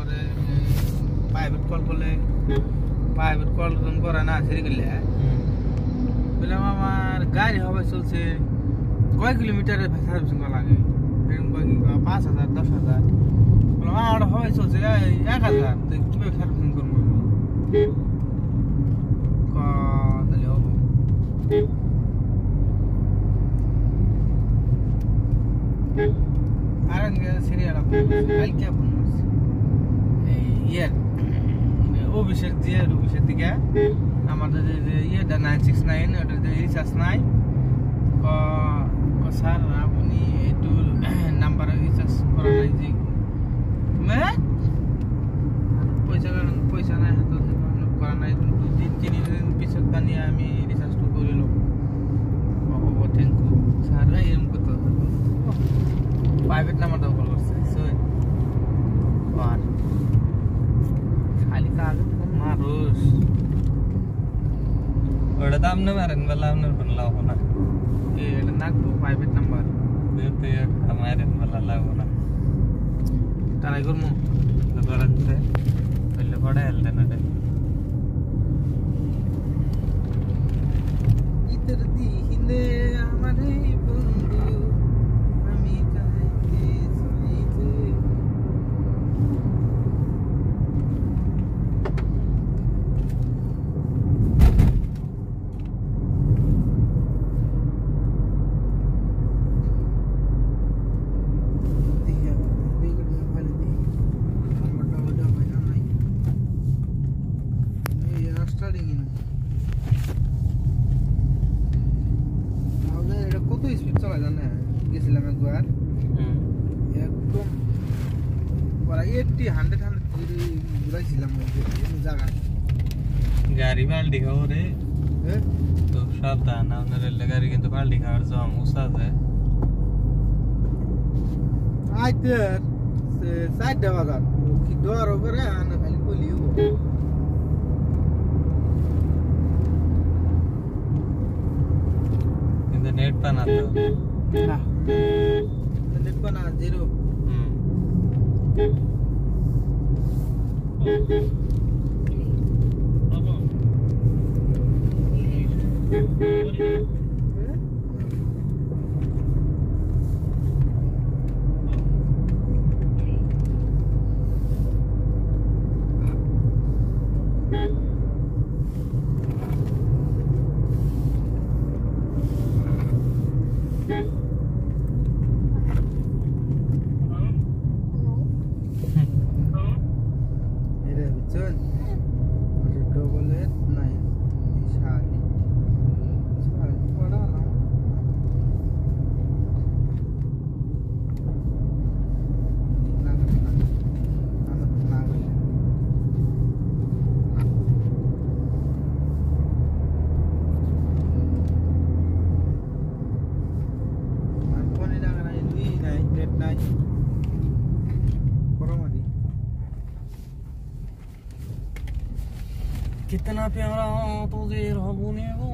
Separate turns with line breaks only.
তারপরে private call করলে private call করে না সেরে গেলে বললাম আমার গাড়ি হবে চলছে কয় কিলোমিটারের সার্ভিসিং লাগে এরকম 5,000 10,000 বললাম আমার হবে চলছে 1,000 কীভাবে সার্ভিসিং করবো তাহলে হবো আর সিরিয়াল কালকে ফোন করছি ইয়ের অফিসের দিকে আমাদের যে ইয়েটা 969 ওটার যে রিচার্জ নাই স্যার আপনি একটু নাম্বার রিচার্জ করা নাই যে পয়সা নাই হাতে করা নাই 2-3 দিন পিছত বানিয়ে আমি রিচার্জটা করিলাম থ্যাংক ইউ স্যার এরকম করতে প্রাইভেট নাম্বারটাও কল করছে আর খালি কাগজ মানুষ
ওটা দাম না মারেন বলে আপনার ফোন লাগবো না
এটা নাকবো প্রাইভেট নাম্বার
মারেন বলে লাগবো না
তারাই করবো
করাচ্ছে বললে পড়ে হেলতে না
ইতর দিনে আমার বন্ধু আমি চাইতে চাইতে কত স্পিড চলা জানে গেছিলাম একবার একদম 80-100 ঘুরাইছিলাম জায়গা
গাড়ি পাল্টি খাবো রে তো সাবধান আপনার রেল গাড়ি কিন্তু পাল্টি খাওয়ার জম উষা আছে
আইতে 4,000 কি ডর করে আনা খালি কলিও
কিন্তু নেট পানা তো
না নেট পানা 0
कितना प्यारा तुझे रबू ने वो